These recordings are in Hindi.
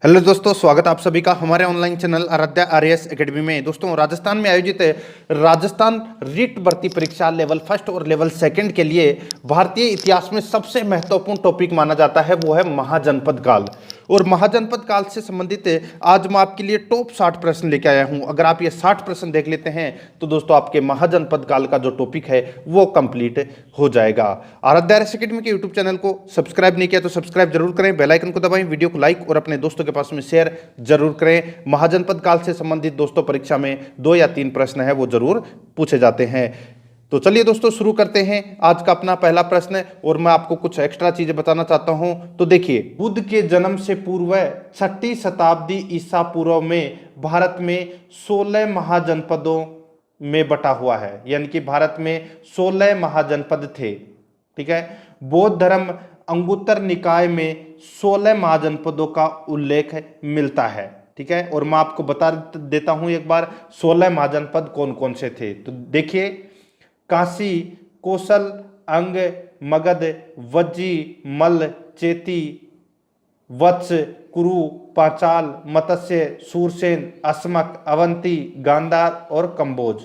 हेलो दोस्तों, स्वागत आप सभी का हमारे online channel Aaradhya RAS academy में। दोस्तों, राजस्थान में आयोजित राजस्थान रीट भर्ती परीक्षा लेवल फर्स्ट और लेवल सेकंड के लिए भारतीय इतिहास में सबसे महत्वपूर्ण टॉपिक माना जाता है वो है महाजनपद काल। और महाजनपद काल से संबंधित आज मैं आपके लिए टॉप 60 प्रश्न लेके आया हूं। अगर आप ये 60 प्रश्न देख लेते हैं तो दोस्तों आपके महाजनपद काल का जो टॉपिक है वो कंप्लीट हो जाएगा। आराध्या आरएएस एकेडमी के यूट्यूब चैनल को सब्सक्राइब नहीं किया तो सब्सक्राइब जरूर करें, बेल आइकन को दबाएं, वीडियो को लाइक और अपने दोस्तों के पास में शेयर जरूर करें। महाजनपद काल से संबंधित दोस्तों परीक्षा में 2 या 3 प्रश्न है वो जरूर पूछे जाते हैं। तो चलिए दोस्तों शुरू करते हैं आज का अपना पहला प्रश्न। और मैं आपको कुछ एक्स्ट्रा चीजें बताना चाहता हूं। तो देखिए, बुद्ध के जन्म से पूर्व 6वीं शताब्दी ईसा पूर्व में भारत में 16 महाजनपदों में बटा हुआ है, यानी कि भारत में 16 महाजनपद थे। ठीक है, बौद्ध धर्म अंगुत्तर निकाय में 16 महाजनपदों का उल्लेख मिलता है। ठीक है, और मैं आपको बता देता हूं एक बार 16 महाजनपद कौन कौन से थे। तो देखिए, काशी, कोसल, अंग, मगध, वज्जी, मल्ल, चेती, वत्स, कुरु, पांचाल, मत्स्य, सूरसेन, अस्मक, अवंती, गांधार और कंबोज।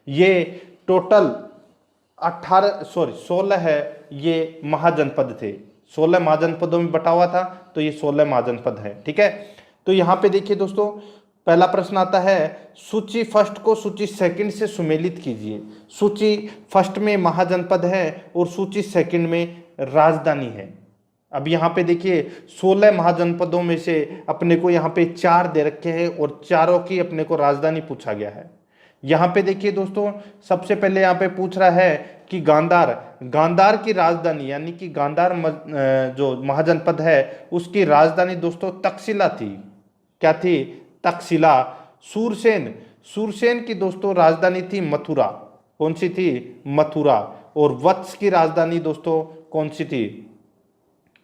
ये टोटल 16 है, ये महाजनपद थे। 16 महाजनपदों में बटा हुआ था, तो ये 16 महाजनपद है। ठीक है, तो यहाँ पे देखिए दोस्तों, पहला प्रश्न आता है, सूची फर्स्ट को सूची सेकंड से सुमेलित कीजिए। सूची फर्स्ट में महाजनपद है और सूची सेकंड में राजधानी है। अब यहाँ पे देखिए, 16 महाजनपदों में से अपने को यहाँ पे 4 दे रखे हैं और चारों की अपने को राजधानी पूछा गया है। यहाँ पे देखिए दोस्तों, सबसे पहले यहाँ पे पूछ रहा है कि गांधार की राजधानी, यानी कि गांधार जो महाजनपद है उसकी राजधानी तक्षशिला थी। क्या थी? तक्षशिला। सूरसेन की दोस्तों राजधानी थी मथुरा। कौन सी थी? मथुरा। और वत्स की राजधानी दोस्तों कौन सी थी?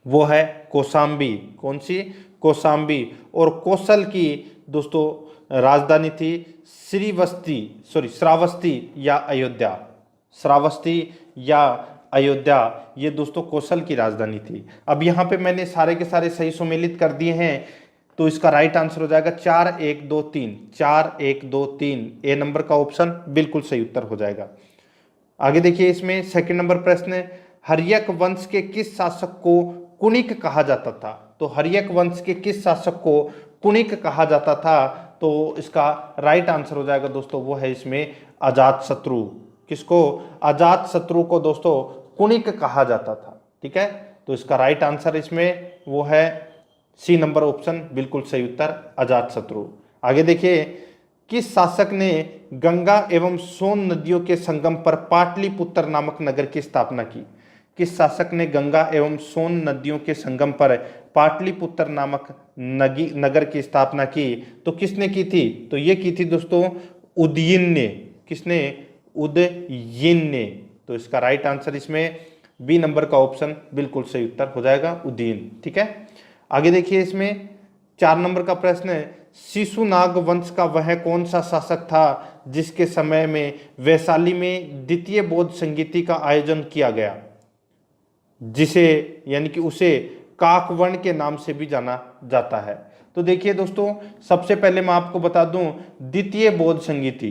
वो है कौशाम्बी। कौन सी? कौशाम्बी। और कौशल की दोस्तों राजधानी थी श्रावस्ती या अयोध्या। श्रावस्ती या अयोध्या, ये दोस्तों कौशल की राजधानी थी। अब यहाँ पे मैंने सारे के सारे सही सुमेलित कर दिए हैं, तो इसका राइट आंसर हो जाएगा 4 1 2 3। 4 1 2 3 ए नंबर का ऑप्शन बिल्कुल सही उत्तर हो जाएगा। आगे देखिए, इसमें सेकंड नंबर प्रश्न, हर्यक वंश के किस शासक को कुणिक कहा जाता था? तो हर्यक वंश के किस शासक को कुणिक कहा जाता था? तो इसका राइट आंसर हो जाएगा दोस्तों, वो है इसमें अजातशत्रु। किसको? अजातशत्रु को दोस्तों कुणिक कहा जाता था। ठीक है, तो इसका राइट आंसर इसमें वो है सी नंबर ऑप्शन, बिल्कुल सही उत्तर अजातशत्रु। आगे देखिए, किस शासक ने गंगा एवं सोन नदियों के संगम पर पाटलिपुत्र नामक नगर की स्थापना की? किस शासक ने गंगा एवं सोन नदियों के संगम पर पाटलिपुत्र नामक नगर की स्थापना की? तो किसने की थी? तो ये की थी दोस्तों उदयीन ने। किसने? उदयीन ने। तो इसका राइट आंसर इसमें बी नंबर का ऑप्शन बिल्कुल सही उत्तर हो जाएगा, उदयीन। ठीक है, आगे देखिए, इसमें 4 नंबर का प्रश्न है, शिशुनाग वंश का वह कौन सा शासक था जिसके समय में वैशाली में द्वितीय बौद्ध संगीति का आयोजन किया गया, जिसे यानी कि उसे काकवर्ण के नाम से भी जाना जाता है? तो देखिए दोस्तों, सबसे पहले मैं आपको बता दूं, द्वितीय बौद्ध संगीति,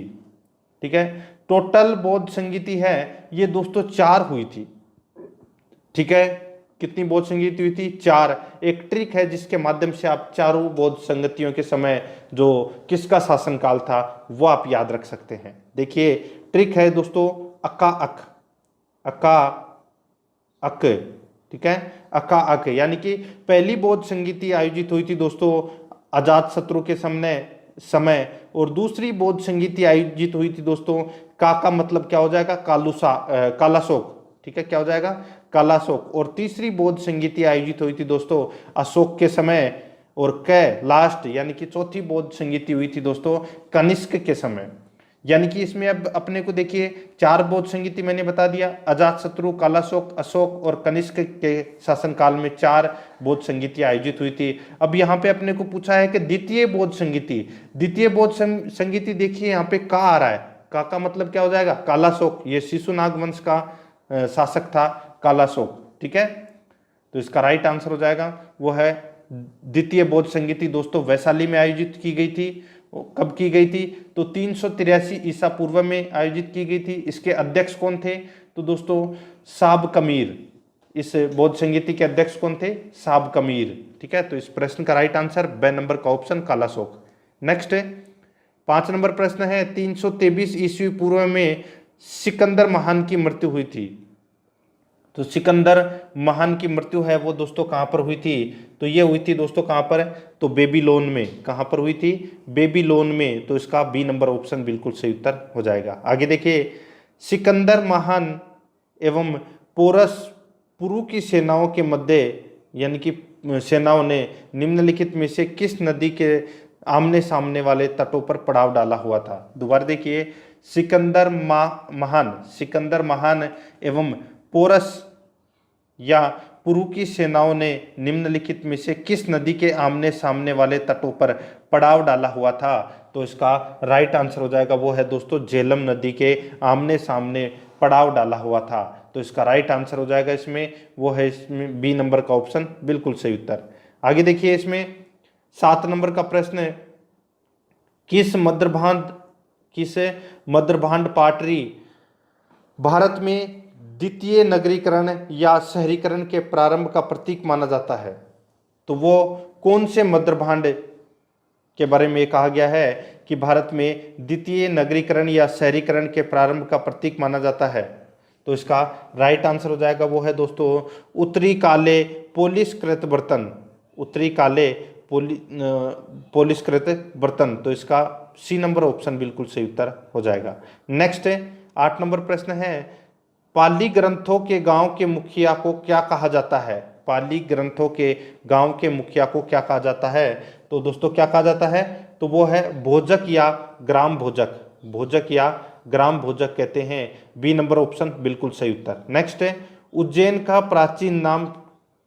ठीक है, टोटल बौद्ध संगीति है ये दोस्तों 4 हुई थी। ठीक है, कितनी बौद्ध संगीति हुई थी? 4। एक ट्रिक है जिसके माध्यम से आप चारों बौद्ध संगतियों के समय जो किसका शासनकाल था वो आप याद रख सकते हैं। देखिए, ट्रिक है दोस्तों अक्का अक। ठीक है, अक्का अक, यानी कि पहली बौद्ध संगीति आयोजित हुई थी दोस्तों अजातशत्रु के समय, और दूसरी बौद्ध संगीति आयोजित हुई थी दोस्तों, का मतलब क्या हो जाएगा? कालाशोक। ठीक है, क्या हो जाएगा? कालाशोक। और तीसरी बौद्ध संगीति आयोजित हुई थी दोस्तों अशोक के समय, और लास्ट यानी कि चौथी बौद्ध संगीति हुई थी दोस्तों कनिष्क के समय। यानी कि इसमें अब अपने को देखिए 4 बौद्ध संगीति मैंने बता दिया, अजातशत्रु, कालाशोक, अशोक और कनिष्क के शासनकाल में 4 बौद्ध संगीति आयोजित हुई थी। अब यहाँ पे अपने को पूछा है कि द्वितीय बौद्ध संगीति देखिए यहाँ पे का आ रहा है, का मतलब क्या हो जाएगा? कालाशोक। ये शिशुनाग वंश का शासक था कालाशोक। ठीक है, तो इसका राइट आंसर हो जाएगा वो है द्वितीय बौद्ध संगीति दोस्तों वैशाली में आयोजित की गई थी। कब की गई थी? तो 383 ईसा पूर्व में आयोजित की गई थी। इसके अध्यक्ष कौन थे? तो दोस्तों साब कमीर। इस बौद्ध संगीति के अध्यक्ष कौन थे? साब कमीर। ठीक है, तो इस प्रश्न का राइट आंसर ब नंबर का ऑप्शन कालाशोक। नेक्स्ट है 5 नंबर प्रश्न है 323 ईस्वी पूर्व में सिकंदर महान की मृत्यु हुई थी। तो सिकंदर महान की मृत्यु है वो दोस्तों कहाँ पर हुई थी? तो ये हुई थी दोस्तों कहाँ पर? तो बेबीलोन में। कहाँ पर हुई थी? बेबीलोन में। तो इसका बी नंबर ऑप्शन बिल्कुल सही उत्तर हो जाएगा। आगे देखिए, सिकंदर महान एवं पोरस पुरु की सेनाओं के मध्य यानी कि सेनाओं ने निम्नलिखित में से किस नदी के आमने सामने वाले तटों पर पड़ाव डाला हुआ था? दोबारा देखिए, सिकंदर महान एवं पोरस या पुरु की सेनाओं ने निम्नलिखित में से किस नदी के आमने सामने वाले तटों पर पड़ाव डाला हुआ था? तो इसका राइट आंसर हो जाएगा वो है दोस्तों झेलम नदी के आमने सामने पड़ाव डाला हुआ था। तो इसका राइट आंसर हो जाएगा इसमें वो है इसमें बी नंबर का ऑप्शन बिल्कुल सही उत्तर। आगे देखिए, इसमें 7 नंबर का प्रश्न है, किस मध्यभांड पाटरी भारत में द्वितीय नगरीकरण या शहरीकरण के प्रारंभ का प्रतीक माना जाता है? तो वो कौन से मध्यभांड के बारे में कहा गया है कि भारत में द्वितीय नगरीकरण या शहरीकरण के प्रारंभ का प्रतीक माना जाता है? तो इसका राइट आंसर हो जाएगा वो है दोस्तों उत्तरी काले पोलिशकृत बर्तन। उत्तरी काले पोलिशकृत बर्तन। तो इसका सी नंबर ऑप्शन बिल्कुल सही उत्तर हो जाएगा। नेक्स्ट 8 नंबर प्रश्न है, पाली ग्रंथों के गांव के मुखिया को क्या कहा जाता है? पाली ग्रंथों के गांव के मुखिया को क्या कहा जाता है? तो दोस्तों क्या कहा जाता है? तो वो है भोजक या ग्राम भोजक। भोजक या ग्राम भोजक कहते हैं। बी नंबर ऑप्शन बिल्कुल सही उत्तर। नेक्स्ट है, उज्जैन का प्राचीन नाम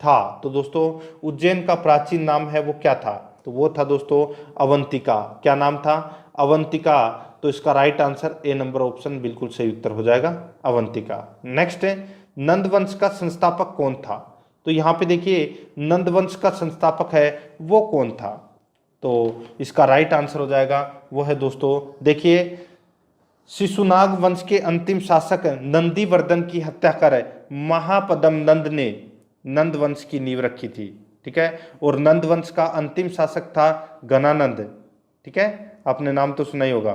था। तो दोस्तों उज्जैन का प्राचीन नाम है वो क्या था? तो वो था दोस्तों अवंतिका। क्या नाम था? अवंतिका। तो इसका right answer A number option बिल्कुल सही उत्तर हो जाएगा, अवंतिका। नेक्स्ट है, नंद वंश का संस्थापक कौन था? तो यहाँ पे देखिए नंद वंश का संस्थापक है वो कौन था? तो इसका राइट आंसर हो जाएगा वो है दोस्तों देखिए शिशुनाग वंश के अंतिम शासक नंदीवर्धन की हत्या कर महापदम नंद ने नंद वंश की नींव रखी थी। ठीक है, और नंद वंश का अंतिम शासक था घनानंद। ठीक है, आपने नाम तो सुना ही होगा।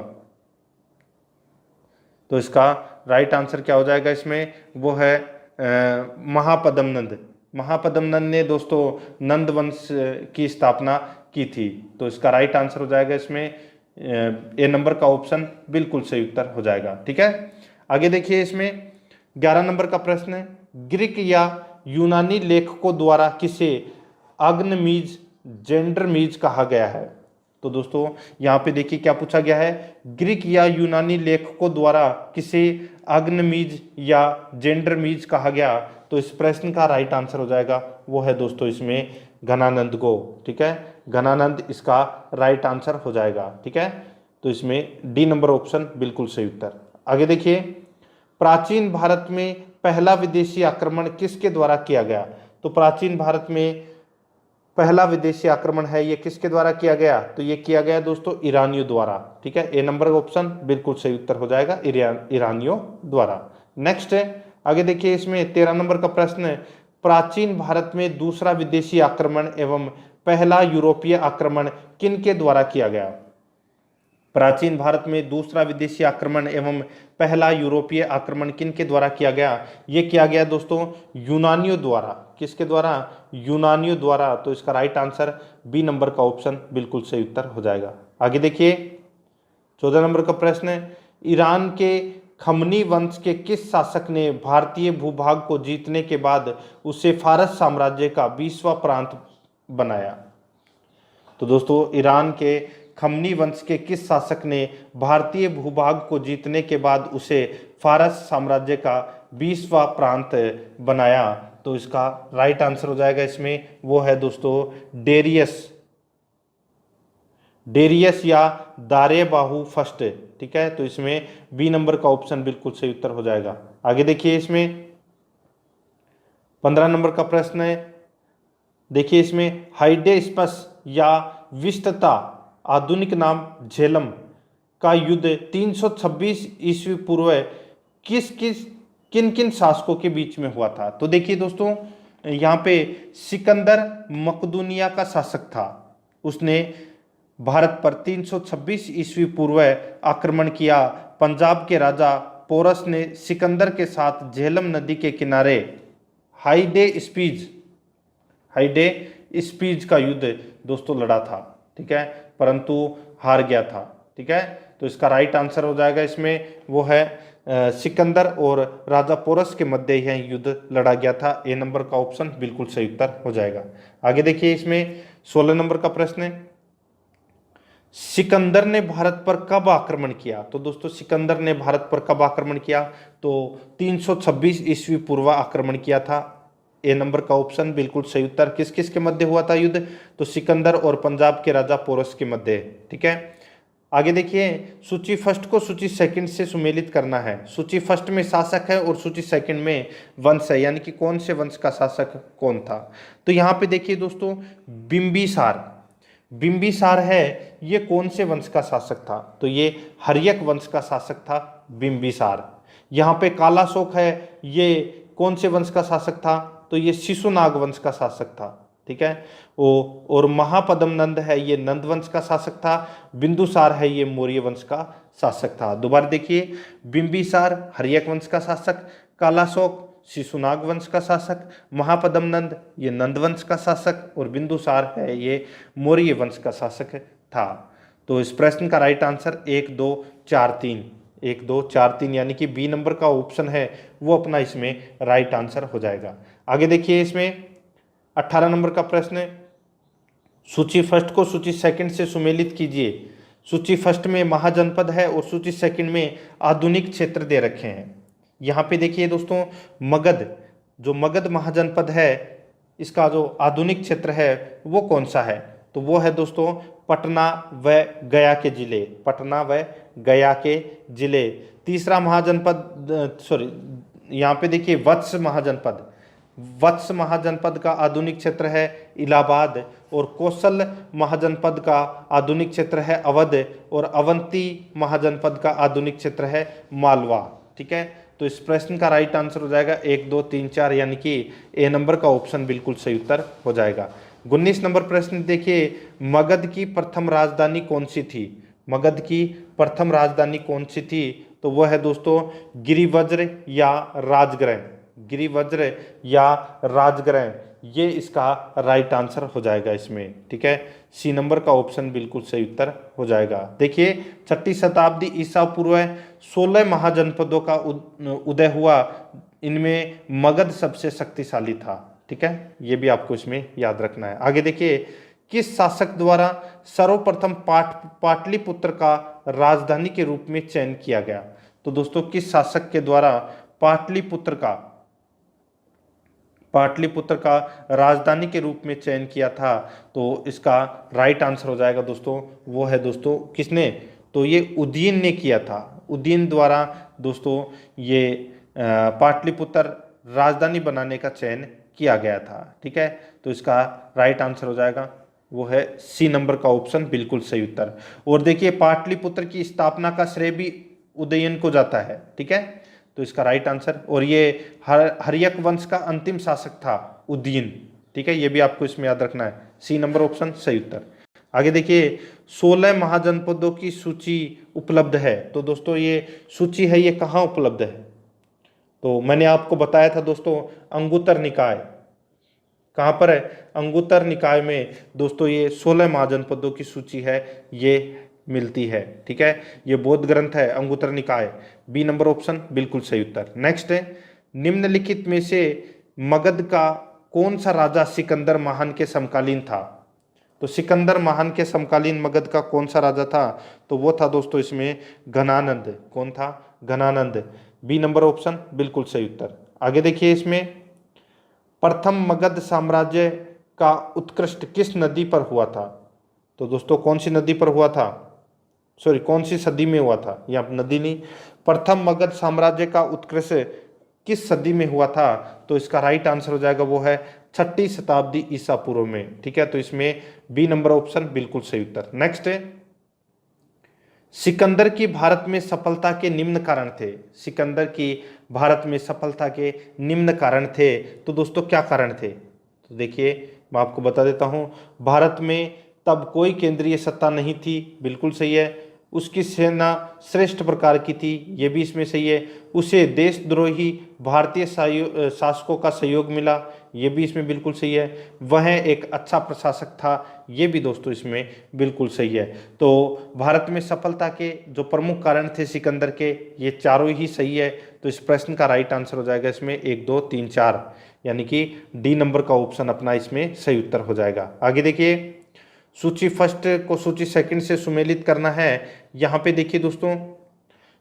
तो इसका राइट आंसर क्या हो जाएगा इसमें? वो है महापदम नंद। महापदम नंद ने दोस्तों नंद वंश की स्थापना की थी। तो इसका राइट आंसर हो जाएगा इसमें ए नंबर का ऑप्शन बिल्कुल सही उत्तर हो जाएगा। ठीक है, आगे देखिए, इसमें 11 नंबर का प्रश्न है, ग्रीक या यूनानी लेखकों द्वारा किसे अग्नमीज जेंडरमीज कहा गया है? तो दोस्तों यहाँ पे देखिए क्या पूछा गया है, ग्रीक या यूनानी लेखकों द्वारा किसे अग्नमीज या जेंडरमीज कहा गया? तो इस प्रश्न का राइट आंसर हो जाएगा वो है दोस्तों इसमें घनानंद को। ठीक है, घनानंद इसका राइट आंसर हो जाएगा। ठीक है, तो इसमें डी नंबर ऑप्शन बिल्कुल सही उत्तर। आगे देखिए, प्राचीन भारत में पहला विदेशी आक्रमण किसके द्वारा किया गया? तो प्राचीन भारत में पहला विदेशी आक्रमण है ये किसके द्वारा किया गया? तो ये किया गया दोस्तों ईरानियों द्वारा। ठीक है, ए नंबर ऑप्शन बिल्कुल सही उत्तर हो जाएगा, ईरानियों द्वारा। नेक्स्ट है, आगे देखिए, इसमें 13 नंबर का प्रश्न है, प्राचीन भारत में दूसरा विदेशी आक्रमण एवं पहला यूरोपीय आक्रमण किनके द्वारा किया गया? प्राचीन भारत में दूसरा विदेशी आक्रमण एवं पहला यूरोपीय आक्रमण किनके द्वारा किया गया? ये किया गया दोस्तों यूनानियों द्वारा। किसके द्वारा? यूनानियों द्वारा। तो इसका राइट आंसर बी नंबर का ऑप्शन बिल्कुल सही उत्तर हो जाएगा। आगे देखिए, 14 नंबर का प्रश्न है, ईरान के खमनी वंश के किस शासक ने भारतीय भूभाग को जीतने के बाद उसे फारस साम्राज्य का 20वां प्रांत बनाया? तो दोस्तों ईरान के खमनी वंश के किस शासक ने भारतीय भूभाग को जीतने के बाद उसे फारस साम्राज्य का 20वां प्रांत बनाया? तो इसका राइट आंसर हो जाएगा इसमें वो है दोस्तों डेरियस या दारेबाहु फर्स्ट। ठीक है, तो इसमें बी नंबर का ऑप्शन बिल्कुल सही उत्तर हो जाएगा। आगे देखिए, इसमें 15 नंबर का प्रश्न है, देखिए इसमें हाइडेस्पस या विस्तता आधुनिक नाम झेलम का युद्ध 326 ईस्वी पूर्व किन किन शासकों के बीच में हुआ था। तो देखिए दोस्तों, यहाँ पे सिकंदर मकदूनिया का शासक था। उसने भारत पर 326 ईस्वी पूर्व आक्रमण किया। पंजाब के राजा पोरस ने सिकंदर के साथ झेलम नदी के किनारे हाइडे स्पीज का युद्ध दोस्तों लड़ा था, ठीक है, परंतु हार गया था, ठीक है। तो इसका राइट आंसर हो जाएगा इसमें वो है सिकंदर और राजा पोरस के मध्य यह युद्ध लड़ा गया था। ए नंबर का ऑप्शन बिल्कुल सही उत्तर हो जाएगा। आगे देखिए इसमें 16 नंबर का प्रश्न है, सिकंदर ने भारत पर कब आक्रमण किया। तो दोस्तों सिकंदर ने भारत पर कब आक्रमण किया, तो 326 ईस्वी पूर्व आक्रमण किया था। ए नंबर का ऑप्शन बिल्कुल सही उत्तर। किस किस के मध्य हुआ था युद्ध, तो सिकंदर और पंजाब के राजा पोरस के मध्य, ठीक है। आगे देखिए, सूची फर्स्ट को सूची सेकंड से सुमेलित करना है। सूची फर्स्ट में शासक है और सूची सेकंड में वंश है, यानी कि कौन से वंश का शासक कौन था। तो यहाँ पे देखिए दोस्तों, बिंबिसार है, ये कौन से वंश का शासक था, तो ये हर्यक वंश का शासक था बिंबिसार। यहाँ पे कालाशोक है, ये कौन से वंश का शासक था, तो ये शिशुनाग वंश का शासक था, ठीक है। और महापद्म नंद है, ये नंद वंश का शासक था। बिंदुसार है, ये मौर्य वंश का शासक था। दोबारा देखिए, बिंबिसार हर्यक वंश का शासक, कालाशोक शिशुनाग वंश का शासक, महापद्म नंद ये नंद वंश का शासक और बिंदुसार है ये मौर्य वंश का शासक था। तो इस प्रश्न का राइट आंसर 1 2 4 3 1 2 4 3 यानी कि बी नंबर का ऑप्शन है वो अपना इसमें राइट आंसर हो जाएगा। आगे देखिए इसमें 18 नंबर का प्रश्न है, सूची फर्स्ट को सूची सेकंड से सुमेलित कीजिए। सूची फर्स्ट में महाजनपद है और सूची सेकंड में आधुनिक क्षेत्र दे रखे हैं। यहाँ पे देखिए दोस्तों, मगध महाजनपद है, इसका जो आधुनिक क्षेत्र है वो कौन सा है, तो वो है दोस्तों पटना व गया के जिले। तीसरा महाजनपद यहाँ पे देखिए वत्स महाजनपद का आधुनिक क्षेत्र है इलाहाबाद और कौशल महाजनपद का आधुनिक क्षेत्र है अवध और अवंती महाजनपद का आधुनिक क्षेत्र है मालवा, ठीक है। तो इस प्रश्न का राइट आंसर हो जाएगा 1 2 3 4 यानी कि ए नंबर का ऑप्शन बिल्कुल सही उत्तर हो जाएगा। 19 नंबर प्रश्न देखिए, मगध की प्रथम राजधानी कौन सी थी। मगध की प्रथम राजधानी कौन सी थी, तो वह है दोस्तों गिरिवज्र या राजगृह, ये इसका राइट आंसर हो जाएगा इसमें, ठीक है। सी नंबर का ऑप्शन बिल्कुल सही उत्तर हो जाएगा। देखिए 6ठी शताब्दी ईसा पूर्व 16 महाजनपदों का उदय हुआ, इनमें मगध सबसे शक्तिशाली था, ठीक है, ये भी आपको इसमें याद रखना है। आगे देखिए, किस शासक द्वारा सर्वप्रथम पाटलिपुत्र का राजधानी के रूप में चयन किया गया। तो दोस्तों किस शासक के द्वारा पाटलिपुत्र का राजधानी के रूप में चयन किया था, तो इसका राइट आंसर हो जाएगा दोस्तों वो है दोस्तों किसने, तो ये उदयन ने किया था। उदयन द्वारा दोस्तों ये पाटलिपुत्र राजधानी बनाने का चयन किया गया था, ठीक है। तो इसका राइट आंसर हो जाएगा वो है सी नंबर का ऑप्शन बिल्कुल सही उत्तर। और देखिए पाटलिपुत्र की स्थापना का श्रेय भी उदयन को जाता है, ठीक है। तो इसका राइट आंसर, और ये हर्यक वंश का अंतिम शासक था उदयन, ठीक है, ये भी आपको इसमें याद रखना है। सी नंबर ऑप्शन सही उत्तर। आगे देखिए 16 महाजनपदों की सूची उपलब्ध है। तो दोस्तों ये सूची है, ये कहाँ उपलब्ध है, तो मैंने आपको बताया था दोस्तों अंगुत्तर निकाय, कहाँ पर है, अंगुत्तर निकाय में दोस्तों ये 16 महाजनपदों की सूची है ये मिलती है, ठीक है। ये बौद्ध ग्रंथ है अंगुत्तर निकाय, बी नंबर ऑप्शन बिल्कुल सही उत्तर। नेक्स्ट है, निम्नलिखित में से मगध का कौन सा राजा सिकंदर महान के समकालीन था। तो सिकंदर महान के समकालीन मगध का कौन सा राजा था, तो वो था दोस्तों इसमें घनानंद। कौन था, घनानंद, बी नंबर ऑप्शन बिल्कुल सही उत्तर। आगे देखिए इसमें प्रथम मगध साम्राज्य का उत्कृष्ट किस नदी पर हुआ था। तो दोस्तों कौन सी नदी पर हुआ था, कौन सी सदी में हुआ था, यहाँ नदी नहीं, प्रथम मगध साम्राज्य का उत्कृष्ट किस सदी में हुआ था, तो इसका राइट आंसर हो जाएगा वो है छठी शताब्दी ईसा पूर्व में। ठीक है, तो इसमें बी नंबर ऑप्शन बिल्कुल सही उत्तर। नेक्स्ट है, सिकंदर की भारत में सफलता के निम्न कारण थे। सिकंदर की भारत में सफलता के निम्न कारण थे, तो दोस्तों क्या कारण थे? तो देखिए मैं आपको बता देता हूं। भारत में तब कोई केंद्रीय सत्ता नहीं थी, बिल्कुल सही है। उसकी सेना श्रेष्ठ प्रकार की थी, ये भी इसमें सही है। उसे देशद्रोही भारतीय शासकों का सहयोग मिला, ये भी इसमें बिल्कुल सही है। वह एक अच्छा प्रशासक था, ये भी दोस्तों इसमें बिल्कुल सही है। तो भारत में सफलता के जो प्रमुख कारण थे सिकंदर के, ये चारों ही सही है। तो इस प्रश्न का राइट आंसर हो जाएगा इसमें 1 2 3 4, यानी कि डी नंबर का ऑप्शन अपना इसमें सही उत्तर हो जाएगा। आगे देखिए, सूची फर्स्ट को सूची सेकंड से सुमेलित करना है। यहाँ पे देखिए दोस्तों,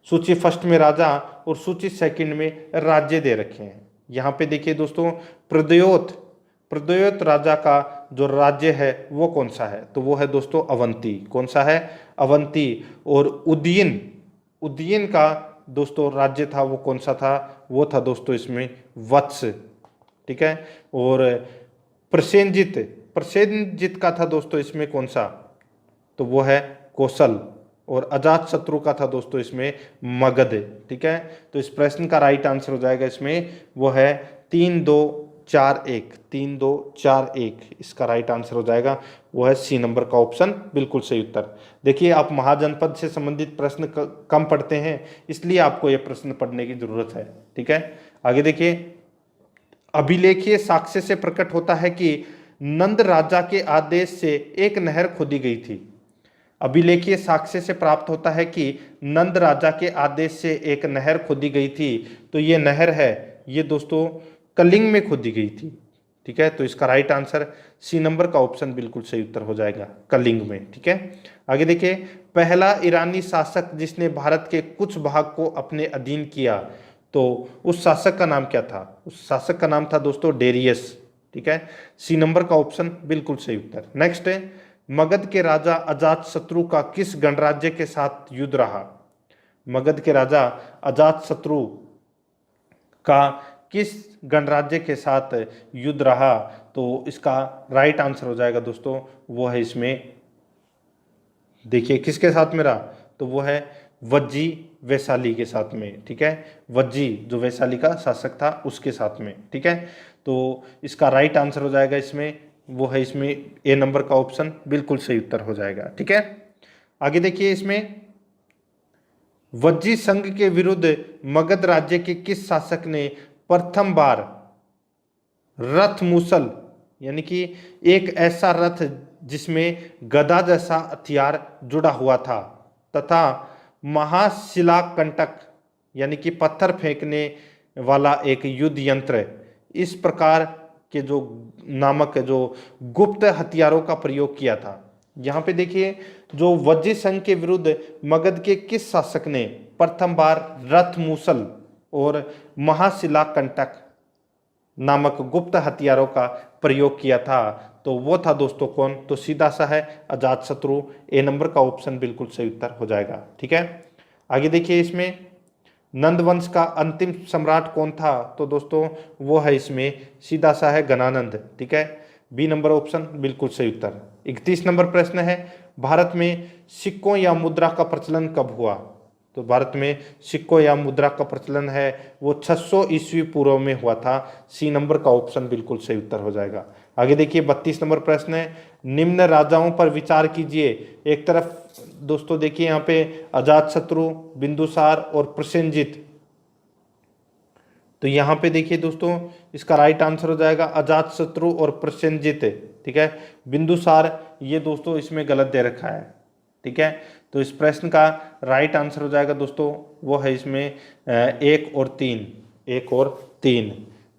सूची फर्स्ट में राजा और सूची सेकंड में राज्य दे रखे हैं। यहाँ पे देखिए दोस्तों, प्रद्योत राजा का जो राज्य है वो कौन सा है? तो वो है दोस्तों अवंती। कौन सा है? अवंती। और उदयन का दोस्तों राज्य था, वो कौन सा था? वो था दोस्तों इसमें वत्स। ठीक है, और प्रसेनजित का था दोस्तों इसमें कौन सा? तो वो है कौशल। और अजात शत्रु का था दोस्तों इसमें मगध। ठीक है, तो इस प्रश्न का राइट आंसर हो जाएगा इसमें, वो है 3 2 4 1। 3 2 4 1 इसका राइट आंसर हो जाएगा, वो है सी नंबर का ऑप्शन बिल्कुल सही उत्तर। देखिए, आप महाजनपद से संबंधित प्रश्न कम पढ़ते हैं, इसलिए आपको यह प्रश्न पढ़ने की जरूरत है। ठीक है, आगे देखिए, अभिलेखीय साक्ष्य से प्रकट होता है कि नंद राजा के आदेश से एक नहर खोदी गई थी। अभिलेखीय साक्ष्य से प्राप्त होता है कि नंद राजा के आदेश से एक नहर खोदी गई थी। तो ये नहर है, ये दोस्तों कलिंग में खोदी गई थी। ठीक है, तो इसका राइट आंसर सी नंबर का ऑप्शन बिल्कुल सही उत्तर हो जाएगा, कलिंग में। ठीक है, आगे देखिए, पहला ईरानी शासक जिसने भारत के कुछ भाग को अपने अधीन किया, तो उस शासक का नाम क्या था? उस शासक का नाम था दोस्तों डेरियस। ठीक है, सी नंबर का ऑप्शन बिल्कुल सही उत्तर। नेक्स्ट है, मगध के राजा अजात शत्रु का किस गणराज्य के साथ युद्ध रहा? मगध के राजा अजात शत्रु का किस गणराज्य के साथ युद्ध रहा? तो इसका राइट आंसर हो जाएगा दोस्तों, वो है इसमें, देखिए किसके साथ में रहा? तो वो है वज्जी वैशाली के साथ में। ठीक है, वज्जी जो वैशाली का शासक था उसके साथ में। ठीक है, तो इसका राइट आंसर हो जाएगा इसमें, वो है इसमें ए नंबर का ऑप्शन बिल्कुल सही उत्तर हो जाएगा। ठीक है, आगे देखिए, इसमें वज्जी संघ के विरुद्ध मगध राज्य के किस शासक ने प्रथम बार रथ मूसल, यानी कि एक ऐसा रथ जिसमें गदा जैसा हथियार जुड़ा हुआ था, तथा महाशिलाकंटक यानी कि पत्थर फेंकने वाला एक युद्ध यंत्र, इस प्रकार के जो नामक जो गुप्त हथियारों का प्रयोग किया था? यहाँ पे देखिए, जो वज्जी संघ के विरुद्ध मगध के किस शासक ने प्रथम बार रथ मूसल और महाशिलाकंटक नामक गुप्त हथियारों का प्रयोग किया था? तो वो था दोस्तों कौन? तो सीधा सा है अजात शत्रु। ए नंबर का ऑप्शन बिल्कुल सही उत्तर हो जाएगा। ठीक है, आगे देखिए, इसमें नंद वंश का अंतिम सम्राट कौन था? तो दोस्तों वो है इसमें सीधा सा है गणानंद। ठीक है, बी नंबर ऑप्शन बिल्कुल सही उत्तर। 31 नंबर प्रश्न है, भारत में सिक्कों या मुद्रा का प्रचलन कब हुआ? तो भारत में सिक्कों या मुद्रा का प्रचलन है वो 600 ईस्वी पूर्व में हुआ था। सी नंबर का ऑप्शन बिल्कुल सही उत्तर हो जाएगा। आगे देखिए, 32 नंबर प्रश्न है, निम्न राजाओं पर विचार कीजिए। एक तरफ दोस्तों देखिए यहाँ पे अजात शत्रु, बिंदुसार और प्रसेनजित। तो यहाँ पे देखिए दोस्तों, इसका राइट आंसर हो जाएगा अजात शत्रु और प्रसेनजित। ठीक है, बिंदुसार ये दोस्तों इसमें गलत दे रखा है। ठीक है, तो इस प्रश्न का राइट आंसर हो जाएगा दोस्तों, वो है इसमें 1 और 3। 1 और 3,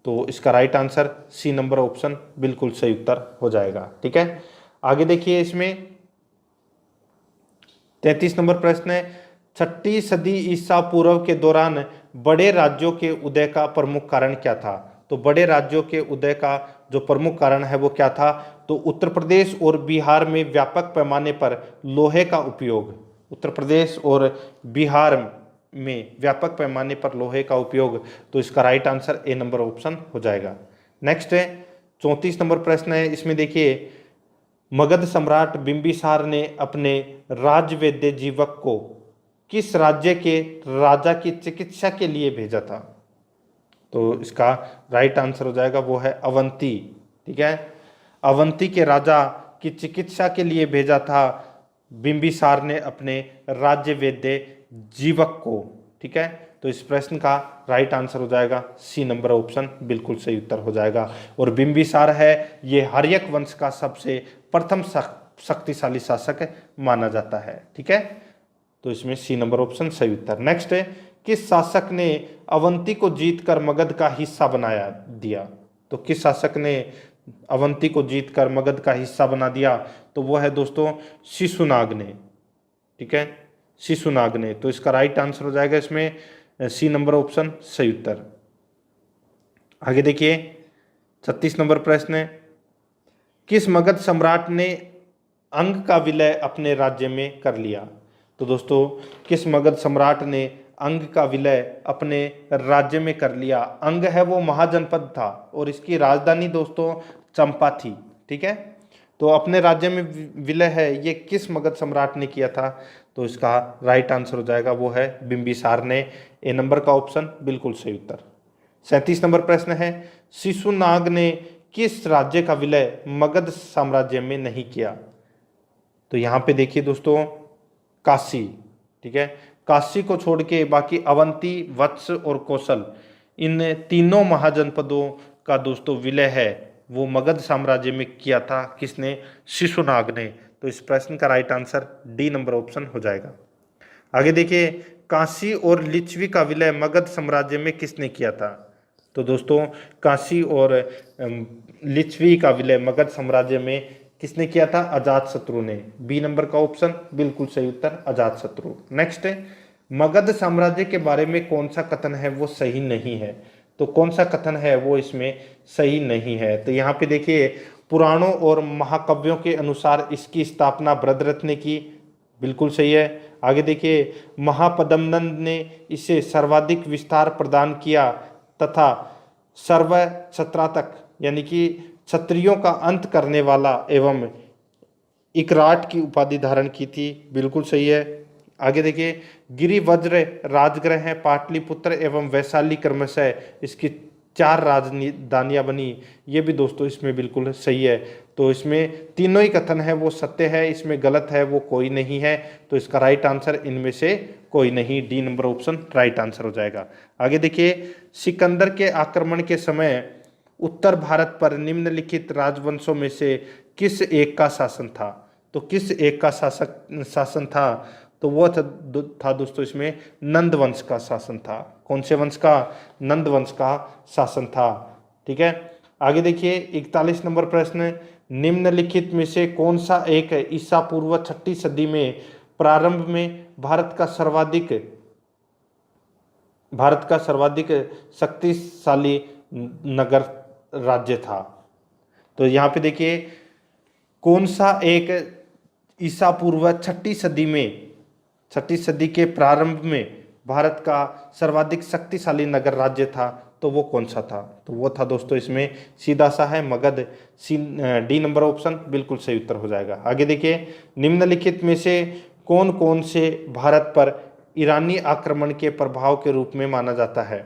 तो इसका right answer C number option बिल्कुल सही उत्तर हो जाएगा। ठीक है, आगे देखिए, इसमें 33 नंबर प्रश्न है, 6ठी सदी ईसा पूर्व के दौरान बड़े राज्यों के उदय का प्रमुख कारण क्या था? तो बड़े राज्यों के उदय का जो प्रमुख कारण है वो क्या था? तो उत्तर प्रदेश और बिहार में व्यापक पैमाने पर लोहे का उपयोग। उत्तर प्रदेश और बिहार में व्यापक पैमाने पर लोहे का उपयोग, तो इसका right answer A number option हो जाएगा। नेक्स्ट है, 34 नंबर प्रश्न है, इसमें देखिए मगध सम्राट बिंबिसार ने अपने राजवेद्य जीवक को किस राज्य के राजा की चिकित्सा के लिए भेजा था? तो इसका राइट आंसर हो जाएगा वो है अवंती। ठीक है, अवंती के राजा की चिकित्सा के लिए भेजा था बिंबिसार ने अपने राज्य वेद्य जीवक को। ठीक है, तो इस प्रश्न का राइट आंसर हो जाएगा सी नंबर ऑप्शन बिल्कुल सही उत्तर हो जाएगा। और बिंबिसार है ये हर्यक वंश का सबसे प्रथम शक्तिशाली शासक माना जाता है। ठीक है, तो इसमें सी नंबर ऑप्शन सही उत्तर। नेक्स्ट है, किस शासक ने अवंती को जीतकर मगध का हिस्सा बनाया दिया? तो किस शासक ने अवंती को जीतकर मगध का हिस्सा बना दिया? तो वो है दोस्तों शिशुनाग ने। ठीक है, शिशुनाग ने। तो इसका राइट आंसर हो जाएगा इसमें सी नंबर ऑप्शन सही उत्तर। आगे देखिए 36 नंबर प्रश्न है, किस मगध सम्राट ने अंग का विलय अपने राज्य में कर लिया? तो दोस्तों किस मगध सम्राट ने अंग का विलय अपने राज्य में कर लिया? अंग है वो महाजनपद था और इसकी राजधानी दोस्तों चंपा थी। ठीक है, तो अपने राज्य में विलय है ये किस मगध सम्राट ने किया था? तो इसका राइट आंसर हो जाएगा वो है बिंबिसार ने। ए नंबर का ऑप्शन बिल्कुल सही उत्तर। 37 नंबर प्रश्न है, शिशुनाग ने किस राज्य का विलय मगध साम्राज्य में नहीं किया? तो यहाँ पे देखिए दोस्तों काशी। ठीक है, काशी को छोड़ के बाकी अवंती, वत्स और कौशल इन तीनों महाजनपदों का दोस्तों विलय है वो मगध साम्राज्य में किया था। किसने? शिशुनाग ने। तो इस प्रश्न का right answer D number option हो जाएगा। आगे देखिए काशी और लिच्छवी का विलय मगध साम्राज्य में किसने किया था? तो दोस्तों काशी और लिच्छवी का विलय मगध साम्राज्य में किसने किया था? अजातशत्रु ने। बी नंबर का ऑप्शन बिल्कुल सही उत्तर अजातशत्रु। नेक्स्ट है, मगध साम्राज्य के बारे में कौन सा कथन है वो सही नहीं है? तो कौन सा कथन है वो इसमें सही नहीं है? तो यहाँ पे देखिए पुराणों और महाकाव्यों के अनुसार इसकी स्थापना भद्रथ ने की, बिल्कुल सही है। आगे देखिए महापद्मनंद ने इसे सर्वाधिक विस्तार प्रदान किया तथा सर्व छत्रातक यानी कि क्षत्रियों का अंत करने वाला एवं इकराट की उपाधि धारण की थी, बिल्कुल सही है। आगे देखिए गिरिवज्र राजगृह है पाटलिपुत्र एवं वैशाली क्रमशः इसकी 4 राजधानियां बनी, ये भी दोस्तों इसमें बिल्कुल सही है। तो इसमें तीनों ही कथन है वो सत्य है, इसमें गलत है वो कोई नहीं है। तो इसका राइट आंसर इनमें से कोई नहीं, D number option right answer हो जाएगा। आगे देखिए सिकंदर के आक्रमण के समय उत्तर भारत पर निम्नलिखित राजवंशों में से किस एक का शासन था? तो किस एक का शासन था? तो वो था दोस्तों इसमें नंद वंश का शासन था। कौन से वंश का? नंद वंश का शासन था। ठीक है, आगे देखिए 41 नंबर प्रश्न, निम्नलिखित में से कौन सा एक ईसा पूर्व 6ठी सदी में प्रारंभ में भारत का सर्वाधिक शक्तिशाली नगर राज्य था? तो यहाँ पे देखिए कौन सा एक ईसा पूर्व 6ठी सदी के प्रारंभ में भारत का सर्वाधिक शक्तिशाली नगर राज्य था? तो वो कौन सा था? तो वो था दोस्तों इसमें सीधा सा है मगध। डी नंबर ऑप्शन बिल्कुल सही उत्तर हो जाएगा। आगे देखिए निम्नलिखित में से कौन कौन से भारत पर ईरानी आक्रमण के प्रभाव के रूप में माना जाता है?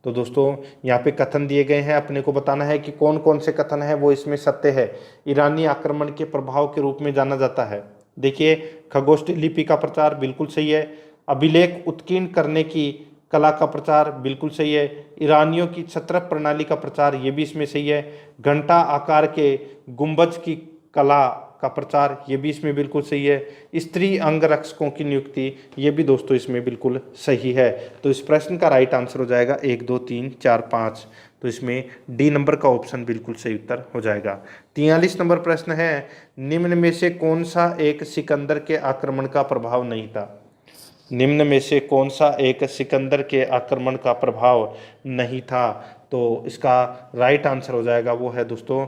तो दोस्तों यहाँ पे कथन दिए गए हैं, अपने को बताना है कि कौन कौन से कथन है वो इसमें सत्य है, ईरानी आक्रमण के प्रभाव के रूप में जाना जाता है। देखिए खगोष्ठी लिपि का प्रचार बिल्कुल सही है, अभिलेख उत्कीर्ण करने की कला का प्रचार बिल्कुल सही है, ईरानियों की छत्र प्रणाली का प्रचार ये भी इसमें सही है, घंटा आकार के गुंबज की कला का प्रचार ये भी इसमें बिल्कुल सही है, स्त्री अंगरक्षकों की नियुक्ति ये भी दोस्तों इसमें बिल्कुल सही है। तो इस प्रश्न का राइट आंसर हो जाएगा 1 2 3 4 5। तो इसमें डी नंबर का ऑप्शन बिल्कुल सही उत्तर हो जाएगा। 43 नंबर प्रश्न है, निम्न में से कौन सा एक सिकंदर के आक्रमण का प्रभाव नहीं था? निम्न में से कौन सा एक सिकंदर के आक्रमण का प्रभाव नहीं था? तो इसका राइट आंसर हो जाएगा वो है दोस्तों,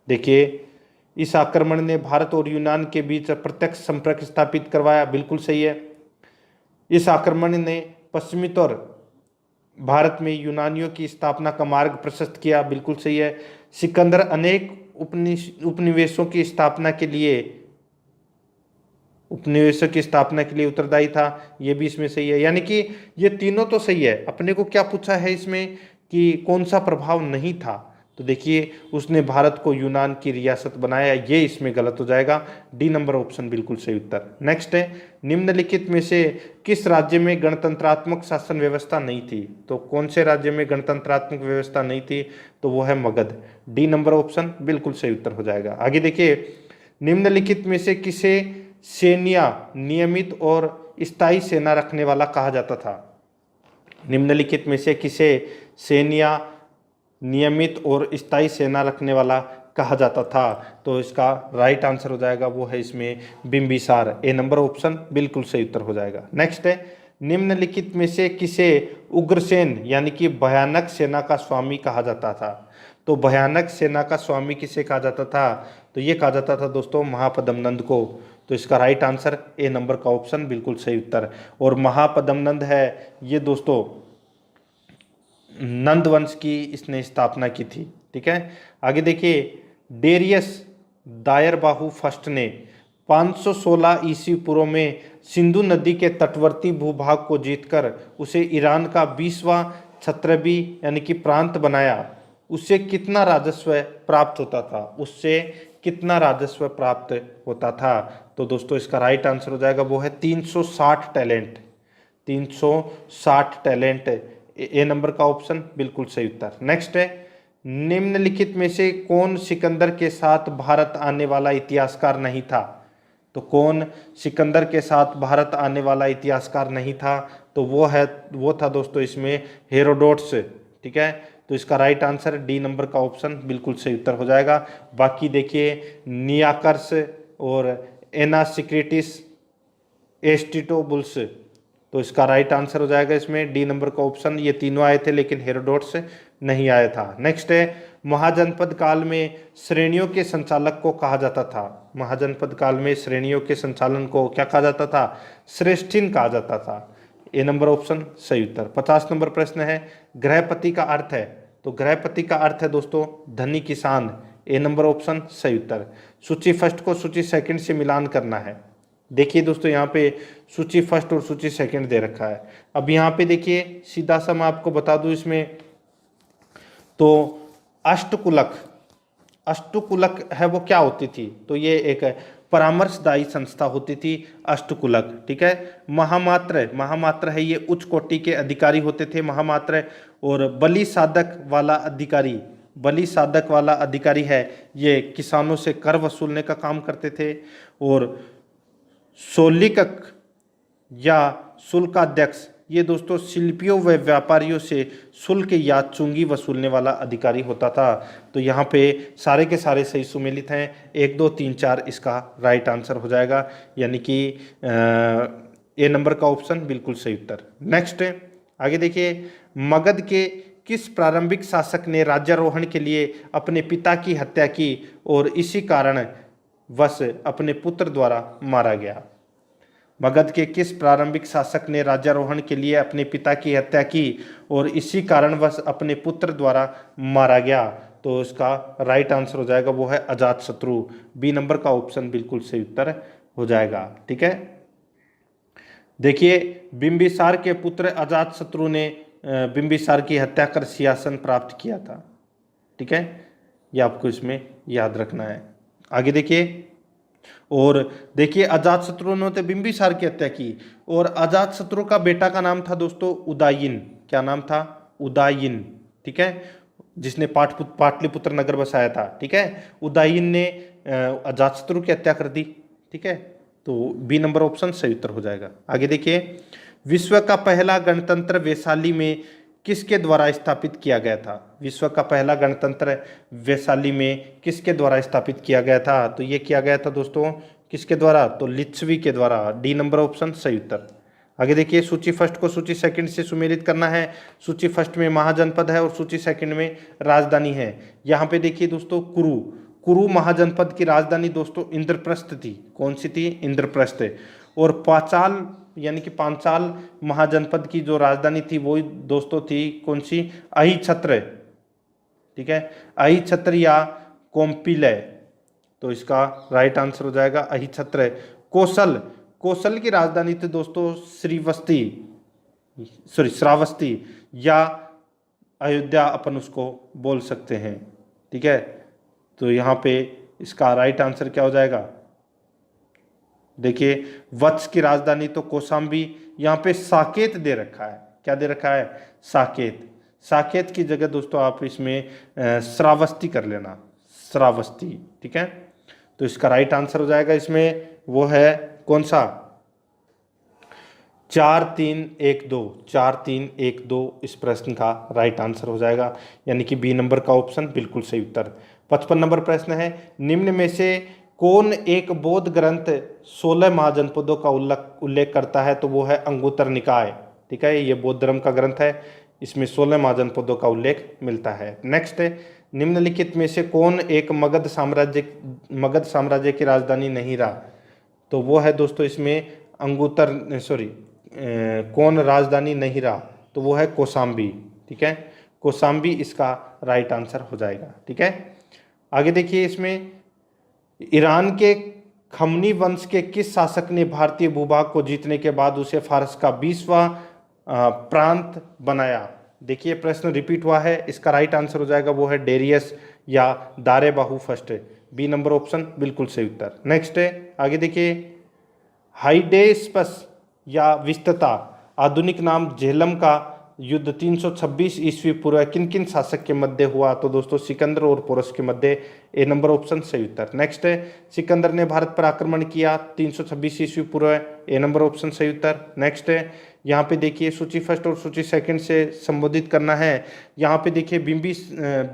देखिए इस आक्रमण ने भारत और यूनान के बीच प्रत्यक्ष संपर्क स्थापित करवाया, बिल्कुल सही है। इस आक्रमण ने पश्चिमी तौर भारत में यूनानियों की स्थापना का मार्ग प्रशस्त किया, बिल्कुल सही है। सिकंदर अनेक उपनिवेशों की स्थापना के लिए उत्तरदायी था, ये भी इसमें सही है। यानी कि ये तीनों तो सही है। अपने को क्या पूछा है इसमें कि कौन सा प्रभाव नहीं था, तो देखिए उसने भारत को यूनान की रियासत बनाया, ये इसमें गलत हो जाएगा। डी नंबर ऑप्शन बिल्कुल सही उत्तर। नेक्स्ट है, निम्नलिखित में से किस राज्य में गणतंत्रात्मक शासन व्यवस्था नहीं थी? तो कौन से राज्य में गणतंत्रात्मक व्यवस्था नहीं थी? तो वो है मगध। डी नंबर ऑप्शन बिल्कुल सही उत्तर हो जाएगा। आगे देखिए, निम्नलिखित में से किसे सैन्य नियमित और स्थायी सेना रखने वाला कहा जाता था? निम्नलिखित में से किसे सैन्य नियमित और स्थायी सेना रखने वाला कहा जाता था? तो इसका राइट आंसर हो जाएगा वो है इसमें बिंबिसार। ए नंबर ऑप्शन बिल्कुल सही उत्तर हो जाएगा। नेक्स्ट है, निम्नलिखित में से किसे उग्रसेन यानी कि भयानक सेना का स्वामी कहा जाता था? तो भयानक सेना का स्वामी किसे कहा जाता था? तो ये कहा जाता था दोस्तों महापद्मनंद को। तो इसका राइट आंसर ए नंबर का ऑप्शन बिल्कुल सही उत्तर। और महापद्मनंद है ये दोस्तों नंद वंश की इसने स्थापना की थी। ठीक है, आगे देखिए, डेरियस दायरबाहु फर्स्ट ने 516 ईस्वी पूर्व में सिंधु नदी के तटवर्ती भूभाग को जीतकर उसे ईरान का 20वां छत्रबी यानी कि प्रांत बनाया। उससे कितना राजस्व प्राप्त होता था? उससे कितना राजस्व प्राप्त होता था? तो दोस्तों इसका राइट आंसर हो जाएगा वो है 360 टैलेंट। 360 टैलेंट ए नंबर का ऑप्शन बिल्कुल सही उत्तर। नेक्स्ट है, निम्नलिखित में से कौन सिकंदर के साथ भारत आने वाला इतिहासकार नहीं था? तो कौन सिकंदर के साथ भारत आने वाला इतिहासकार नहीं था? तो वो था दोस्तों इसमें हेरोडोटस। ठीक है, तो इसका राइट आंसर डी नंबर का ऑप्शन बिल्कुल सही उत्तर हो जाएगा। बाकी देखिए, नियाकर्स और एनासिक्रिटिस, एस्टिटोबुल्स, तो इसका राइट आंसर हो जाएगा इसमें डी नंबर का ऑप्शन। ये तीनों आए थे लेकिन हेरोडोटस नहीं आया था। नेक्स्ट है, महाजनपद काल में श्रेणियों के संचालक को कहा जाता था? महाजनपद काल में श्रेणियों के संचालन को क्या कहा जाता था? श्रेष्ठिन कहा जाता था। ए नंबर ऑप्शन सही उत्तर। 50 नंबर प्रश्न है, गृहपति का अर्थ है? तो गृहपति का अर्थ है दोस्तों धनी किसान। ए नंबर ऑप्शन सही उत्तर। सूची फर्स्ट को सूची सेकंड से मिलान करना है। देखिए दोस्तों यहाँ पे सूची फर्स्ट और सूची सेकंड दे रखा है। अब यहाँ पे देखिए सीधा सा मैं आपको बता दूं इसमें, तो अष्टकुलक है वो क्या होती थी? तो ये एक परामर्शदायी संस्था होती थी अष्टकुलक। ठीक है, महामात्र है ये उच्च कोटि के अधिकारी होते थे महामात्र। और बलि साधक वाला अधिकारी है ये किसानों से कर वसूलने का काम करते थे। और सोलिकक या शुल्काध्यक्ष ये दोस्तों शिल्पियों व व्यापारियों से शुल्क या चुंगी वसूलने वाला अधिकारी होता था। तो यहाँ पे सारे के सारे सही सुमेलित हैं। 1 2 3 4 इसका राइट आंसर हो जाएगा, यानी कि ए नंबर का ऑप्शन बिल्कुल सही उत्तर। नेक्स्ट आगे देखिए, मगध के किस प्रारंभिक शासक ने राज्यारोहण के लिए अपने पिता की हत्या की और इसी कारण वश अपने पुत्र द्वारा मारा गया? मगध के किस प्रारंभिक शासक ने राज्यारोहण के लिए अपने पिता की हत्या की और इसी कारणवश अपने पुत्र द्वारा मारा गया? तो इसका राइट आंसर हो जाएगा वो है अजातशत्रु। बी नंबर का ऑप्शन बिल्कुल सही उत्तर हो जाएगा। ठीक है, देखिए बिंबिसार के पुत्र अजातशत्रु ने बिंबिसार की हत्या कर सिंहासन प्राप्त किया था। ठीक है, ये आपको इसमें याद रखना है। आगे देखिए, और देखिए अजातशत्रु ने तो बिंबिसार की हत्या की और अजातशत्रु का बेटा का नाम था दोस्तों उदायिन। क्या नाम था? उदायिन। ठीक है, जिसने पाटलिपुत्र नगर बसाया था। ठीक है, उदायिन ने अजातशत्रु की हत्या कर दी। ठीक है, तो बी नंबर ऑप्शन सही उत्तर हो जाएगा। आगे देखिए, विश्व का पहला गणतंत्र वैशाली में किसके द्वारा स्थापित किया गया था? विश्व का पहला गणतंत्र वैशाली में किसके द्वारा स्थापित किया गया था? तो ये किया गया था दोस्तों किसके द्वारा? तो लिच्छवी के द्वारा। डी नंबर ऑप्शन सही उत्तर। आगे देखिए, सूची फर्स्ट को सूची सेकंड से सुमेलित करना है। सूची फर्स्ट में महाजनपद है और सूची सेकंड में राजधानी है। यहाँ पे देखिए दोस्तों, कुरु महाजनपद की राजधानी दोस्तों इंद्रप्रस्थ थी। कौन सी थी? इंद्रप्रस्थ। और पांचाल यानी कि पांचाल महाजनपद की जो राजधानी थी वो दोस्तों थी कौन सी, अहिछत्र, ठीक है, अहिछत्र या कोम्पिलय। तो इसका राइट आंसर हो जाएगा अहिछत्र। कौशल, कौशल की राजधानी थी दोस्तों श्रावस्ती या अयोध्या अपन उसको बोल सकते हैं, ठीक है। तो यहाँ पे इसका राइट आंसर क्या हो जाएगा, देखिए वत्स की राजधानी तो कौशाम्बी, यहाँ पे साकेत दे रखा है, क्या दे रखा है, साकेत। साकेत की जगह दोस्तों आप इसमें श्रावस्ती कर लेना, श्रावस्ती, ठीक है। तो इसका राइट आंसर हो जाएगा इसमें वो है कौन सा, 4312, 4312 इस प्रश्न का राइट आंसर हो जाएगा, यानी कि बी नंबर का ऑप्शन बिल्कुल सही उत्तर। 55 नंबर प्रश्न है, निम्न में से कौन एक बौद्ध ग्रंथ 16 महाजनपदों का उल्लेख करता है, तो वो है अंगुत्तर निकाय, ठीक है। ये बौद्ध धर्म का ग्रंथ है, इसमें 16 महाजनपदों का उल्लेख मिलता है। नेक्स्ट है, निम्नलिखित में से कौन एक मगध साम्राज्य की राजधानी नहीं रहा, तो वो है दोस्तों इसमें कौन राजधानी नहीं रहा, तो वो है कौशाम्बी, ठीक है। कौशाम्बी इसका राइट आंसर हो जाएगा, ठीक है। आगे देखिए इसमें, ईरान के खमनी वंश के किस शासक ने भारतीय भूभाग को जीतने के बाद उसे फारस का 20वां प्रांत बनाया। देखिए प्रश्न रिपीट हुआ है, इसका राइट आंसर हो जाएगा वो है डेरियस या दारेबाहु फर्स्ट, बी नंबर ऑप्शन बिल्कुल सही उत्तर। नेक्स्ट है, आगे देखिए, हाइडेस्पस या विस्तता आधुनिक नाम झेलम का युद्ध 326 ईस्वी पूर्व किन किन शासक के मध्य हुआ, तो दोस्तों सिकंदर और पोरस के मध्य, ए नंबर ऑप्शन सही उत्तर। नेक्स्ट है, सिकंदर ने भारत पर आक्रमण किया 326 ईस्वी पूर्व, ए नंबर ऑप्शन सही उत्तर। नेक्स्ट है, यहाँ पे देखिए सूची फर्स्ट और सूची सेकंड से संबोधित करना है। यहाँ पे देखिए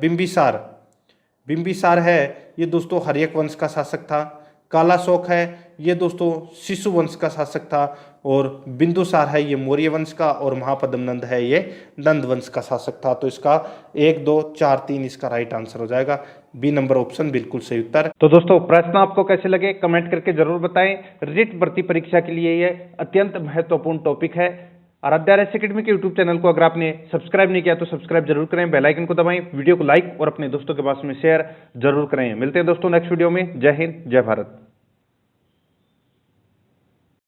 बिंबिसार है, ये दोस्तों हर्यक वंश का शासक था। कालाशोक है, ये दोस्तों शिशु वंश का शासक था। और बिंदुसार है, ये मौर्य वंश का। और महापद्मनंद है, ये नंद वंश का शासक था। तो इसका 1 2 4 3 इसका राइट आंसर हो जाएगा, बी नंबर ऑप्शन बिल्कुल सही उत्तर। तो दोस्तों प्रश्न आपको कैसे लगे कमेंट करके जरूर बताएं। रिट भर्ती परीक्षा के लिए ये अत्यंत महत्वपूर्ण टॉपिक है। आराध्या RS एकेडमी के यूट्यूब चैनल को अगर आपने सब्सक्राइब नहीं किया तो सब्सक्राइब जरूर करें, बेल आइकन को दबाएं, वीडियो को लाइक और अपने दोस्तों के पास में शेयर जरूर करें। मिलते हैं दोस्तों नेक्स्ट वीडियो में। जय हिंद, जय भारत।